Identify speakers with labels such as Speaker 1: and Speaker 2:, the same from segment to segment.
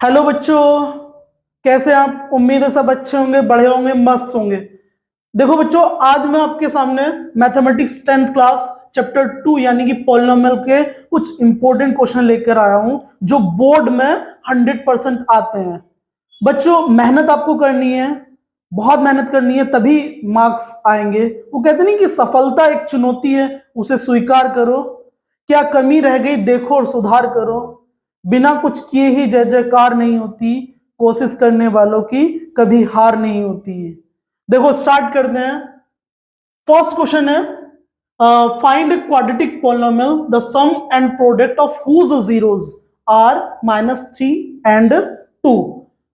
Speaker 1: Hello बच्चों, कैसे हैं आप? उम्मीद है सब अच्छे होंगे, बढ़िया होंगे, मस्त होंगे। देखो बच्चों, आज मैं आपके सामने मैथमेटिक्स 10th क्लास चैप्टर 2 यानी कि पॉलिनोमियल के कुछ इंपॉर्टेंट क्वेश्चन लेकर आया हूं जो बोर्ड में 100% आते हैं। बच्चों, मेहनत आपको करनी है, बहुत मेहनत करनी है, तभी मार्क्स आएंगे। वो कहते नहीं कि सफलता एक चुनौती है, उसे स्वीकार करो। क्या कमी रह गई देखो और सुधार करो। बिना कुछ किए ही जय जयकार नहीं होती, कोशिश करने वालों की कभी हार नहीं होती है। देखो स्टार्ट करते हैं। फर्स्ट क्वेश्चन है, find a quadratic polynomial the sum and product of whose zeros are -3 and 2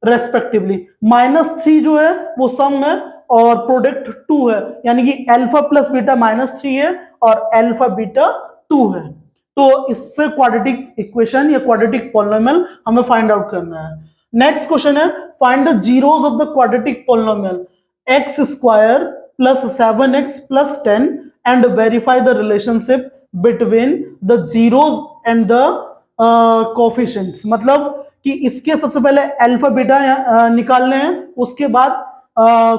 Speaker 1: respectively. -3 जो है वो सम है और प्रोडक्ट 2 है, यानी कि अल्फा प्लस बीटा -3 है और अल्फा बीटा 2 है। तो इससे क्वाड्रेटिक इक्वेशन या क्वाड्रेटिक पॉलिनोमियल हमें फाइंड आउट करना है। नेक्स्ट क्वेश्चन है, find the zeros of the quadratic polynomial x square plus 7x plus 10 and verify the relationship between the zeros and the coefficients। मतलब कि इसके सबसे पहले अल्फा बीटा निकालने हैं, उसके बाद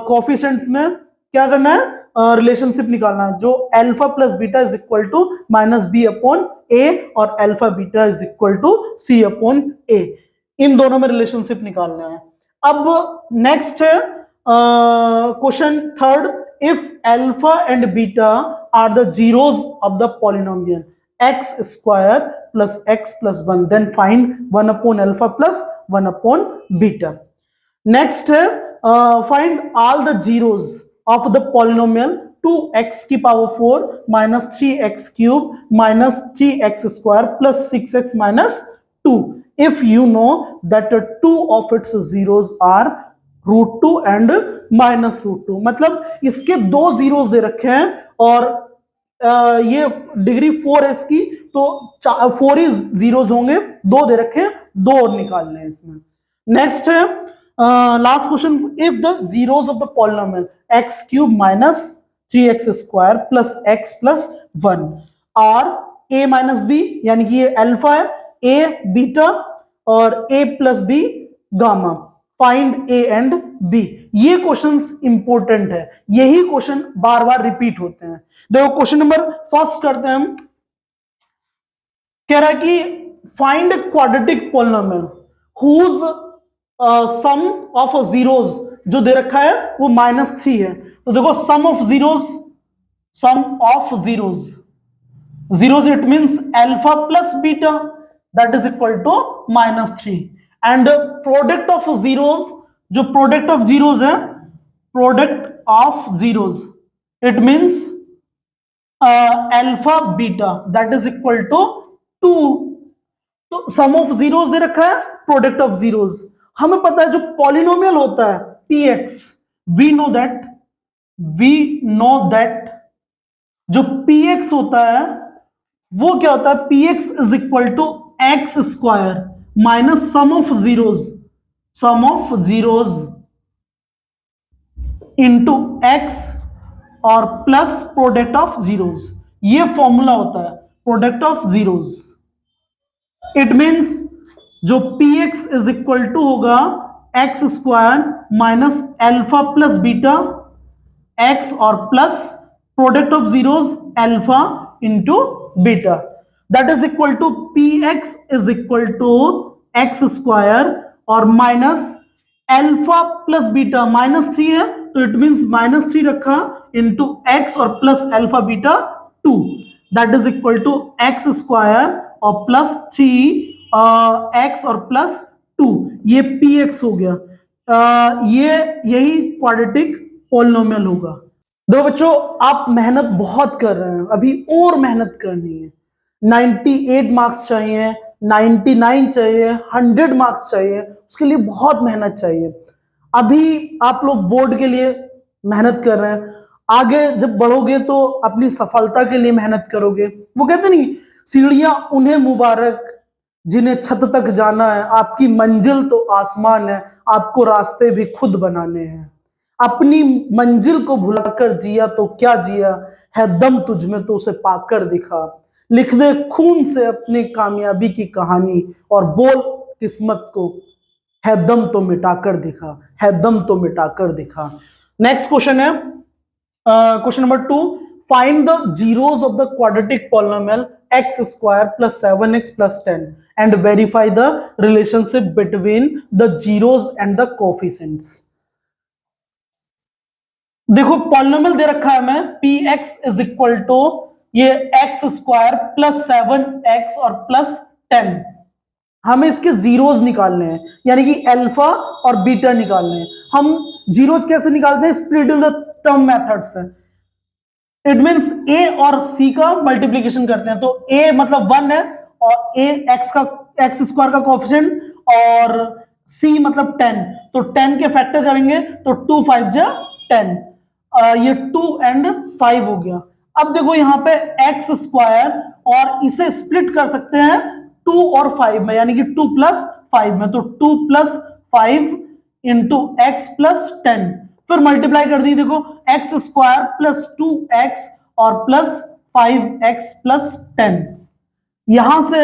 Speaker 1: कोफिशिएंट्स में क्या करना है, रिलेशनशिप निकालना है। जो alpha plus beta is equal to minus B upon A और alpha beta is equal to C upon A, इन दोनों में रिलेशनशिप निकालना है। अब नेक्स्ट है question third, if alpha and beta are the zeros of the polynomial x square plus x plus 1 then find 1 upon alpha plus 1 upon beta. Next है, find all the zeros of the polynomial 2x की power 4 minus 3x cube minus 3x square plus 6x minus 2 if you know that two of its zeros are √2 and -√2। मतलब इसके दो zeros दे रखे हैं और ये डिग्री 4 है इसकी, तो 4 ही जीरोस होंगे, दो दे रखे हैं, दो और निकालने हैं इसमें। नेक्स्ट है last question, if the zeros of the polynomial x cube minus 3x square plus x plus 1 are a minus b, यानी कि ये अल्फा है, a बीटा और a plus b gamma, find a and b। ये questions important है, यही question बार बार repeat होते हैं। देखो क्वेश्चन नंबर फर्स्ट करते हैं हम। कह रहा है कि find quadratic polynomial whose sum of zeros, जो दे रखा है वो -3 है। तो देखो sum of zeros, zeros it means alpha plus beta that is equal to -3 and product of zeros, जो product of zeros है, product of zeros it means alpha beta that is equal to 2। तो सम of zeros दे रखा है, product of zeros. हमें पता है जो polynomial होता है px, वी नो दैट जो px होता है वो क्या होता है, px is equal to x square minus sum of zeros into x और प्लस प्रोडक्ट ऑफ जीरोस। ये फॉर्मूला होता है product of zeros. It means जो px इज इक्वल टू होगा x square minus alpha plus beta x और plus product of zeros alpha into beta, that is equal to px is equal to x square और minus alpha plus beta, -3 है तो it means -3 रखा into x और plus alpha beta 2, that is equal to x square और plus 3 x और plus 2, ये px हो गया। यही क्वाड्रेटिक पॉलिनोमियल होगा। दो बच्चों, आप मेहनत बहुत कर रहे हैं, अभी और मेहनत करनी है। 98 मार्क्स चाहिए, 99 चाहिए, 100 मार्क्स चाहिए, उसके लिए बहुत मेहनत चाहिए। अभी आप लोग बोर्ड के लिए मेहनत कर रहे हैं, आगे जब बढ़ोगे तो अपनी सफलता के लिए मेहनत करोगे। वो कहते नहीं, सीढ़ियां उन्हें मुबारक जिन्हें छत तक जाना है, आपकी मंजिल तो आसमान है, आपको रास्ते भी खुद बनाने हैं। अपनी मंजिल को भुलाकर जिया तो क्या जिया है, दम तुझ में तो उसे पाकर दिखा। लिख दे खून से अपनी कामयाबी की कहानी और बोल किस्मत को है दम तो मिटा कर दिखा, है दम तो मिटा कर दिखा। नेक्स्ट क्वेश्चन है question number 2, find the zeros of the quadratic polynomial x square plus 7x plus 10 and verify the relationship between the zeros and the coefficients. देखो पॉलिनोमियल दे रखा है हमें px इज इक्वल टू ये x square plus 7x और plus 10, हमें इसके zeros निकालने हैं, यानी कि अल्फा और बीटा निकालने हैं। हम जीरोस कैसे निकालते हैं? स्प्लिटिंग द टर्म मेथड से। इट मींस a और c का मल्टीप्लीकेशन करते हैं, तो a मतलब 1 है और a x स्क्वायर का कोएफिशिएंट और c मतलब 10, तो 10 के फैक्टर करेंगे तो 2 5 जा 10, ये 2 एंड 5 हो गया। अब देखो यहां पे x स्क्वायर और इसे स्प्लिट कर सकते हैं 2 और 5 में, यानी कि 2 प्लस 5 में, तो 2 प्लस 5 इंटू एक्स प्लस 10, फिर मल्टीप्लाई कर दी। देखो एक्स स्क्वायर प्लस 2x और प्लस 5x प्लस 10, यहां से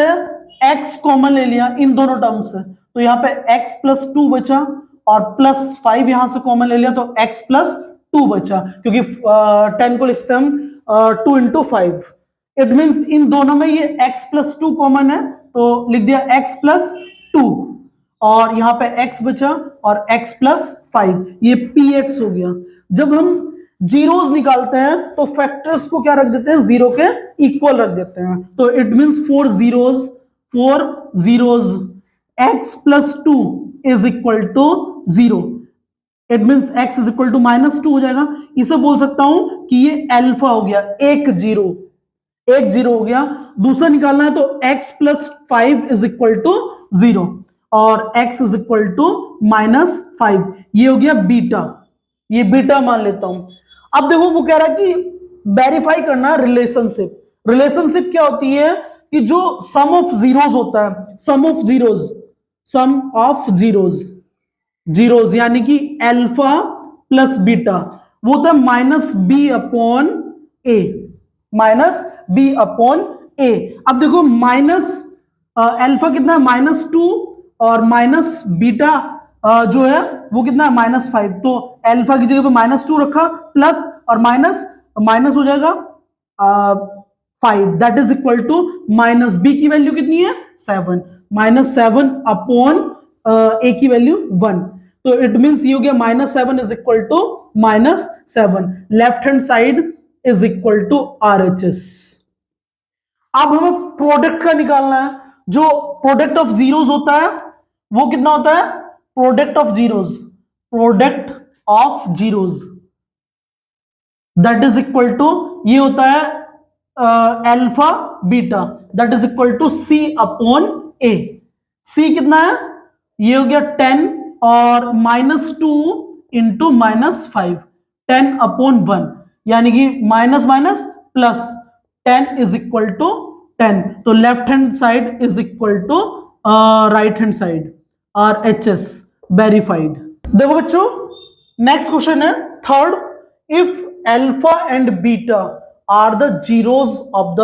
Speaker 1: x कॉमन ले लिया इन दोनों टर्म से, तो यहां पे x प्लस 2 बचा और प्लस 5 यहां से कॉमन ले लिया तो x प्लस 2 बचा, क्योंकि 10 को लिखते हैं हम 2 इंटू 5। इट मींस इन दोनों में ये x प्लस 2 कॉमन है, तो लिख दिया x प्लस 2 और यहां पे x बचा और x प्लस 5, ये px हो गया। जब हम जीरोस निकालते हैं तो फैक्टर्स को क्या रख देते हैं? जीरो के इक्वल रख देते हैं, तो it means 4 zeros x plus 2 is equal to 0, it means x is equal to -2 हो जाएगा। इसे बोल सकता हूं कि ये अल्फा हो गया, एक जीरो हो गया। दूसरा निकालना है तो x plus 5 is equal to 0 और x इज इक्वल टू -5, ये हो गया बीटा, ये बीटा मान लेता हूं। अब देखो वो कह रहा है कि वेरीफाई करना रिलेशनशिप क्या होती है कि जो सम ऑफ जीरोस होता है, सम ऑफ जीरोस यानी कि अल्फा प्लस बीटा, वो होता है -b अपॉन a। अब देखो माइनस अल्फा कितना है? -2 और माइनस बीटा जो है वो कितना है? -5, तो अल्फा की जगह पे -2 रखा प्लस और माइनस हो जाएगा 5, that is equal to -b की वैल्यू कितनी है? 7, -7 अपॉन a की वैल्यू 1, तो इट मींस ये हो गया -7 is equal to -7, left hand side is equal to RHS। अब हमें प्रोडक्ट का निकालना है, जो प्रोडक्ट ऑफ जीरोस होता है वो कितना होता है? Product of zeros that is equal to, ये होता है alpha beta, that is equal to c upon a। c कितना है? ये हो गया 10 और -2 इंटू -5, 10 अपॉन 1, यानी कि minus plus 10 is equal to 10, तो left hand side is equal to right hand side, RHS verified. देखो बच्चों नेक्स्ट क्वेश्चन है third, if alpha and beta are the zeros of the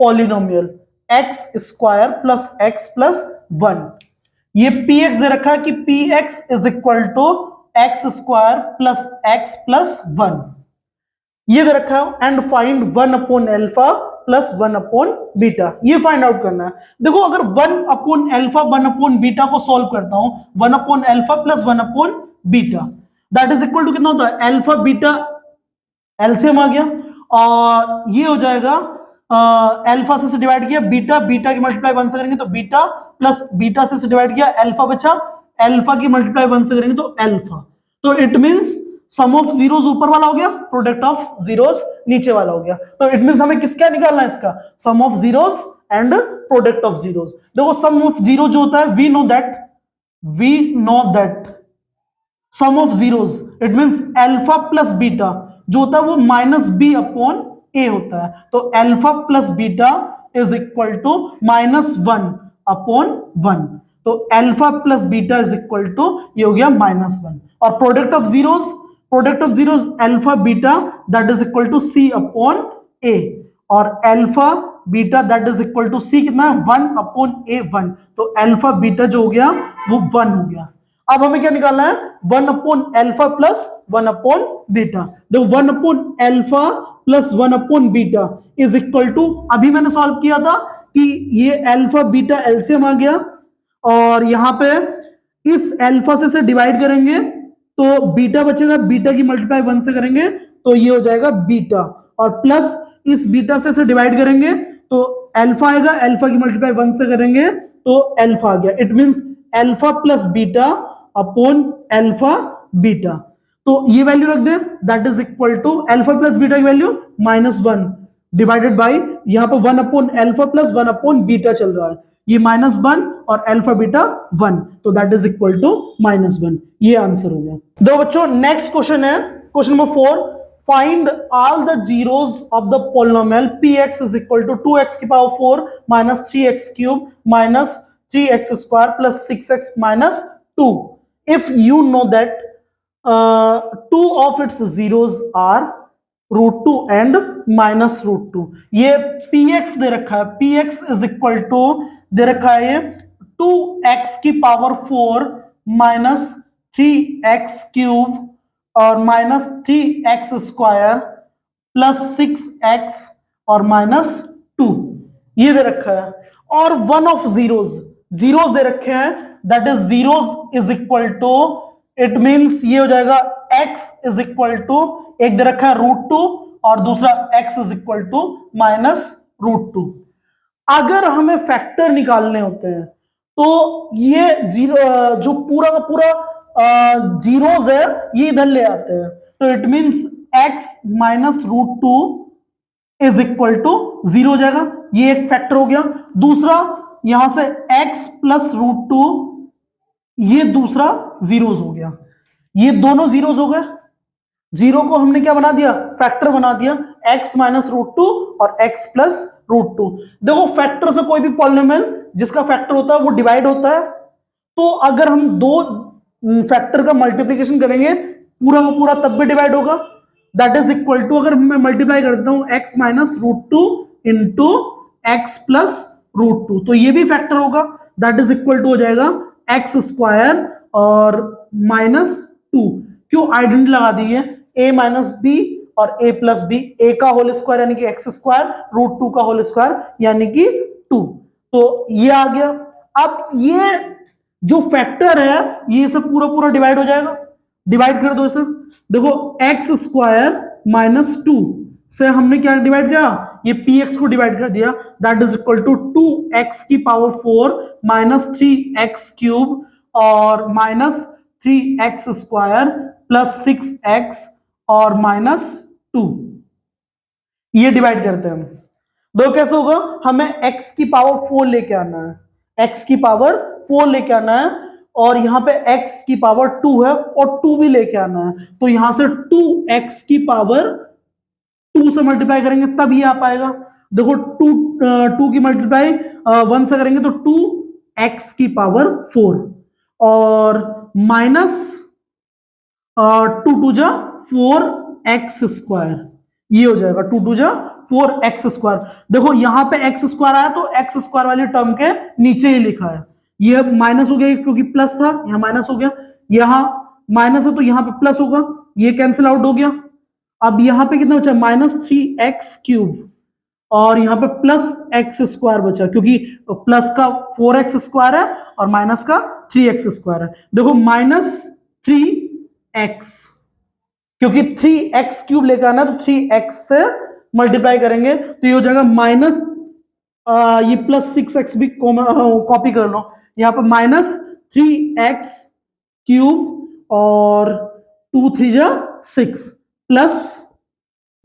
Speaker 1: polynomial x square plus x plus 1, ये px दे रखा है कि px is equal to x square plus x plus 1, ये दे रखा है, and find 1 upon alpha plus 1 upon beta, ये फाइंड आउट करना है। देखो अगर 1 अपॉन अल्फा 1 अपॉन बीटा को सॉल्व करता हूं, 1 upon alpha plus 1 upon beta, that is equal to कितना होता है? अल्फा बीटा एलसीएम आ गया और ये हो जाएगा अल्फा से डिवाइड किया बीटा की मल्टीप्लाई 1 से करेंगे तो बीटा, प्लस बीटा से डिवाइड किया अल्फा बचा, अल्फा की मल्टीप्लाई 1 से करेंगे तो अल्फा, तो it means sum of zeros ऊपर वाला हो गया, प्रोडक्ट ऑफ जीरोस नीचे वाला हो गया, तो इट मींस हमें किसका निकालना है? इसका sum of zeros and product of zeros. देखो सम ऑफ जीरो जो होता है we know that sum of zeros, it means alpha plus beta जो होता है वो -b अपॉन a होता है, तो alpha plus beta is equal to -1 upon 1, तो alpha plus beta is equal to ये हो गया -1, और product of zeros alpha beta that is equal to c upon a, और alpha beta that is equal to c कितना है? 1 upon a 1, तो alpha beta जो हो गया वो 1 हो गया। अब हमें क्या निकालना है, 1/अल्फा प्लस 1/बीटा। देखो 1/अल्फा प्लस 1/बीटा इज इक्वल टू, अभी मैंने सॉल्व किया था कि ये अल्फा बीटा एलसीएम आ गया, और यहां पे इस अल्फा से डिवाइड करेंगे तो बीटा बचेगा, बीटा की मल्टीप्लाई 1 से करेंगे तो ये हो जाएगा बीटा, और प्लस इस बीटा से डिवाइड करेंगे तो अल्फा आएगा, अल्फा की मल्टीप्लाई 1 से करेंगे तो अल्फा आ गया। It means alpha plus beta upon alpha beta. तो ये वैल्यू रख दे, that is equal to alpha plus beta की वैल्यू -1 डिवाइडेड बाय, यहां पर 1/अल्फा प्लस 1/बीटा चल रहा है, ये -1 और अल्फा बीटा 1, तो दैट इज इक्वल टू -1। ये आंसर हो गया। दो बच्चों नेक्स्ट क्वेश्चन है, question number 4, find all the zeros of the polynomial px is equal to 2x की power 4 minus 3x cube minus 3x square plus 6x minus 2 if you know that two of its zeros are √2 and -√2। ये px दे रखा है, px is equal to दे रखा है ये 2x की पावर 4 माइनस 3x क्यूब और minus 3x square plus 6x और -2, ये दे रखा है। और वन ऑफ जीरोस, जीरोस दे रखे हैं, that is zeros is equal to, it means ये हो जाएगा x इज इक्वल टू, एक दे रखा है √2 और दूसरा x इज इक्वल टू -√2। अगर हमें फैक्टर निकालने होते हैं तो ये जीरो, जो पूरा का पूरा जीरोस है ये इधर ले आते हैं, तो it means x -√2 is equal to 0 हो जाएगा, ये एक फैक्टर हो गया। दूसरा यहां से x प्लस √2, ये दूसरा जीरोस हो गया, ये दोनों जीरोस हो गए। जीरो को हमने क्या बना दिया, फैक्टर बना दिया, x -√2 और x प्लस √2। देखो फैक्टर से कोई भी पॉलिनोमियल जिसका फैक्टर होता है वो डिवाइड होता है, तो अगर हम दो फैक्टर का मल्टीप्लीकेशन करेंगे पूरा का पूरा तब भी डिवाइड होगा, दैट इज इक्वल टू, अगर मैं मल्टीप्लाई कर देता हूं x -√2 इंटू x प्लस √2 तो ये भी फैक्टर होगा, दैट इज इक्वल टू हो जाएगा x स्क्वायर और -2। क्यों आइडेंटिटी लगा दी है, a माइनस बी और a प्लस बी, a का होल स्क्वायर यानी कि x स्क्वायर, √2 का होल स्क्वायर यानी कि 2, तो ये आ गया। अब ये जो फैक्टर है ये सब पूरा पूरा डिवाइड हो जाएगा, डिवाइड कर दो इसे। देखो x स्क्वायर -2 से हमने क्या डिवाइड किया, ये px को डिवाइड कर दिया, that is equal to 2x की पावर 4 माइनस 3x क्यूब और minus 3x square plus 6x और -2, ये डिवाइड करते हैं हम। दो कैसे होगा, हमें x की पावर 4 लेके आना है, x की पावर 4 लेके आना है, और यहां पे x की पावर 2 है और 2 भी लेके आना है, तो यहां से 2x की पावर 2 से मल्टीप्लाई करेंगे तब ये आ पाएगा। देखो 2 की मल्टीप्लाई 1 से करेंगे तो 2x की पावर 4 और माइनस 2 2 जा 4x स्क्वायर, ये हो जाएगा 2 2 जा 4x स्क्वायर। देखो यहां पे x स्क्वायर आया तो x स्क्वायर वाली टर्म के नीचे ही लिखा है, ये माइनस हो गया क्योंकि प्लस था, यहां माइनस हो गया, यहां माइनस है तो यहां पे प्लस होगा, ये कैंसिल आउट हो गया। अब यहां पे कितना बचा, -3x क्यूब और यहां पे प्लस x स्क्वायर बचा, क्योंकि प्लस का 4x स्क्वायर है और माइनस का 3x स्क्वायर है। देखो -3x, क्योंकि 3x क्यूब लेकर आना तो 3x से मल्टीप्लाई करेंगे तो ये हो जाएगा माइनस, ये प्लस 6x भी कॉपी कर लो, यहां पर -3x क्यूब और 2 3 जा 6 प्लस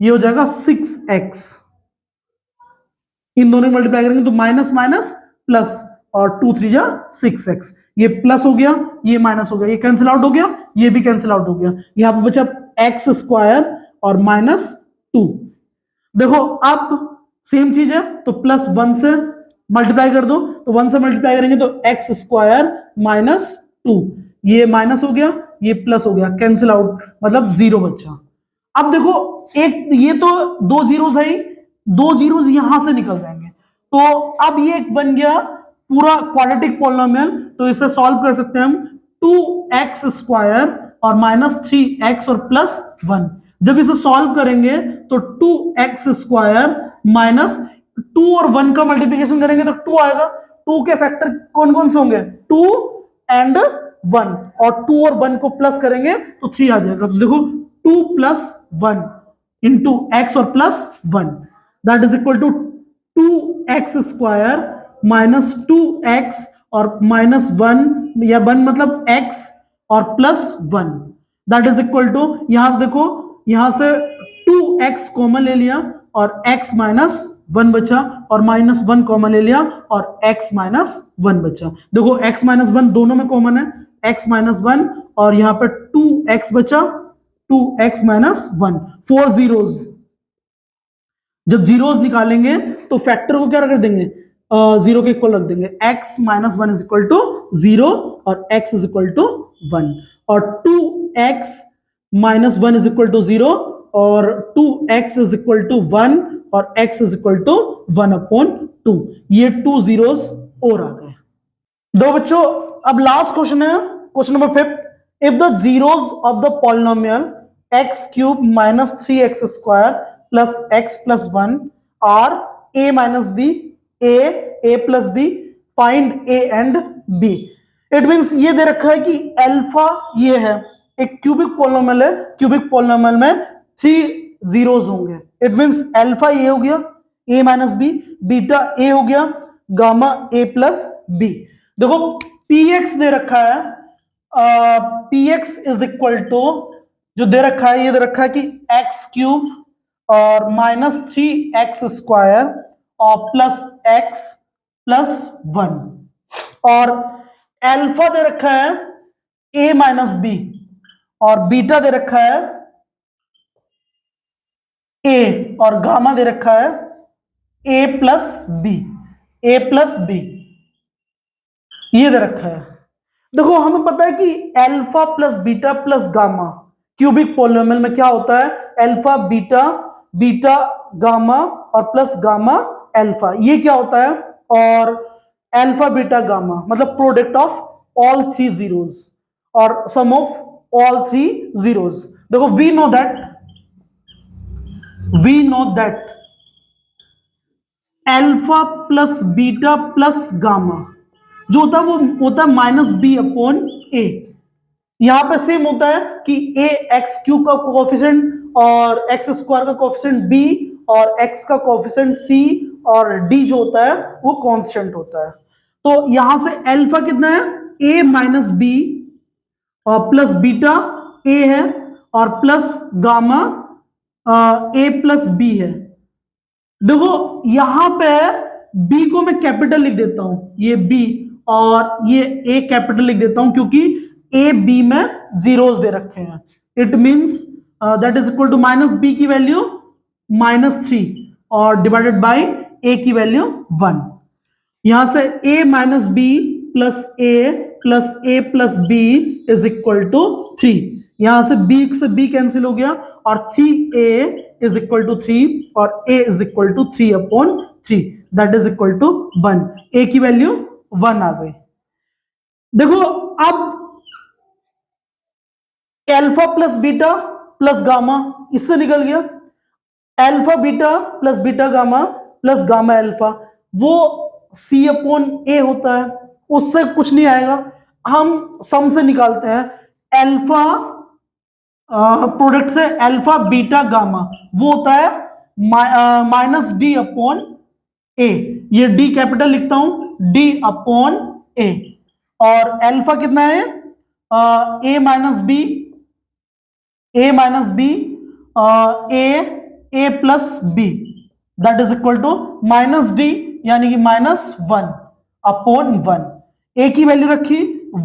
Speaker 1: ये हो जाएगा 6x, इन दोनों मल्टीप्लाई करेंगे तो माइनस माइनस प्लस और 2 3 जा 6x, ये प्लस हो गया ये माइनस हो गया, ये कैंसिल आउट हो गया, ये भी कैंसिल आउट हो गया, यहां पर बचा x स्क्वायर और -2। देखो अब सेम चीज है तो +1 से मल्टीप्लाई कर दो, तो 1 से मल्टीप्लाई करेंगे तो x स्क्वायर -2, ये माइनस हो गया ये प्लस हो गया, कैंसिल आउट मतलब 0 बचा। अब देखो एक ये तो 2 जीरोस है, 2 जीरोस यहां से निकल जाएंगे, तो अब ये एक बन गया पूरा क्वाड्रेटिक पॉलिनोमियल, तो इसे सॉल्व कर सकते हैं हम 2x स्क्वायर और माइनस 3x और प्लस 1। जब इसे सॉल्व करेंगे तो 2x स्क्वायर माइनस 2 और 1 का मल्टीप्लिकेशन करेंगे तो 2 आएगा। 2 के फैक्टर कौन कौन से होंगे? 2 एंड 1, और 2 और 1 को प्लस करेंगे तो 3 आ जाएगा। तो देखो 2 प्लस 1 इंटू एक्स और plus 1, that is equal to 2x square minus 2x और माइनस 1 या 1 मतलब x और plus 1, that is equal to, यहां से देखो यहां से 2x कॉमन ले लिया और x माइनस 1 बचा, और माइनस 1 कॉमन ले लिया और x माइनस 1 बचा। देखो x माइनस 1 दोनों में कॉमन है, x माइनस 1 और यहां पर 2x बचा, 2x माइनस 1, 4 जीरोस। जब जीरोस निकालेंगे तो फैक्टर को क्या रख देंगे? जीरो के इक्वल रख देंगे। x minus 1 is equal to 0 और x इज इक्वल टू 1, और 2x minus 1 is equal to 0 और 2x इज इक्वल टू 1 और x इज इक्वल टू 1/2। ये 2 जीरोस और आ गए। दो बच्चों, अब लास्ट क्वेश्चन है, question number 5। If the zeros of the polynomial x cube minus 3x square plus x plus 1 are a minus b, a plus b, find a and b। It means ये दे रखा है कि alpha ये है, एक cubic polynomial है, cubic polynomial में 3 जीरोस होंगे। इट मींस अल्फा ये हो गया a minus b, beta a हो गया, गामा a प्लस b। देखो px दे रखा है, px इज इक्वल टू, जो दे रखा है ये दे रखा है कि x क्यूब और माइनस 3x स्क्वायर और प्लस x प्लस 1, और अल्फा दे रखा है a माइनस b और बीटा दे रखा है a और गामा दे रखा है a plus b, a plus b ये दे रखा है। देखो हमें पता है कि alpha plus beta plus gamma cubic polynomial में क्या होता है? अल्फा बीटा, बीटा गामा और प्लस गामा अल्फा, ये क्या होता है? और अल्फा बीटा गामा मतलब प्रोडक्ट ऑफ ऑल 3 जीरोस और सम ऑफ ऑल 3 जीरोस। देखो we know that alpha plus beta plus gamma जो होता है वो होता है माइनस बी अपॉन ए। यहां पे सेम होता है कि ए एक्स क्यूब का कोएफिशिएंट और एक्स स्क्वायर का कोएफिशिएंट बी और एक्स का कोएफिशिएंट सी और डी जो होता है वो कांस्टेंट होता है। तो यहां से अल्फा कितना है? ए माइनस बी और प्लस बीटा ए है और plus gamma a plus b है। देखो यहां पे बी को मैं कैपिटल लिख देता हूं, ये बी, और ये ए कैपिटल लिख देता हूं क्योंकि ए बी में जीरोस दे रखे हैं। It means that is equal to minus b की वैल्यू -3 और डिवाइडेड बाय ए की वैल्यू 1। यहां से a minus b plus a plus B is equal to 3। यहां से b कैंसिल हो गया और 3a इज इक्वल टू 3 और a is equal to 3/3, that is equal to 1। a की वैल्यू 1 आ गई। देखो अब alpha plus beta plus gamma इससे निकल गया, alpha beta plus beta gamma plus gamma alpha वो C/A होता है, उससे कुछ नहीं आएगा। हम सम से निकालते हैं, अल्फा प्रोडक्ट से अल्फा बीटा गामा वो होता है माइनस डी अपॉन ए, ये डी कैपिटल लिखता हूं, डी अपॉन ए, और अल्फा कितना है? ए minus B A plus B, that is equal to minus D यानी कि -1/1। ए की वैल्यू रखी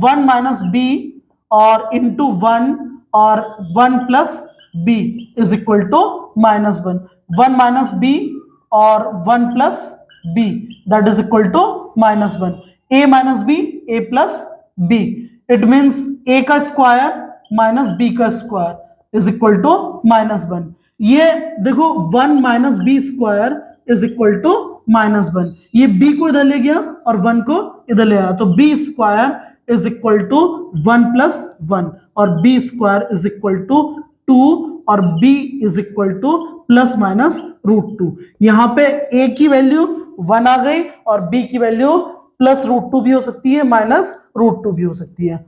Speaker 1: 1 माइनस बी और इंटू 1 और 1 plus B is equal to -1, 1 minus B और 1 plus B that is equal to -1। A minus B A plus B, it means A का square minus B का square is equal to -1। ये देखो 1 minus B square is equal to -1, ये b को इधर ले गया और 1 को इधर ले आया, तो b square is equal to 1+1 और b square is equal to 2 और बी इज इक्वल टू ±√2। यहां पे ए की वैल्यू 1 आ गई और बी की वैल्यू +√2 भी हो सकती है, -√2 भी हो सकती है।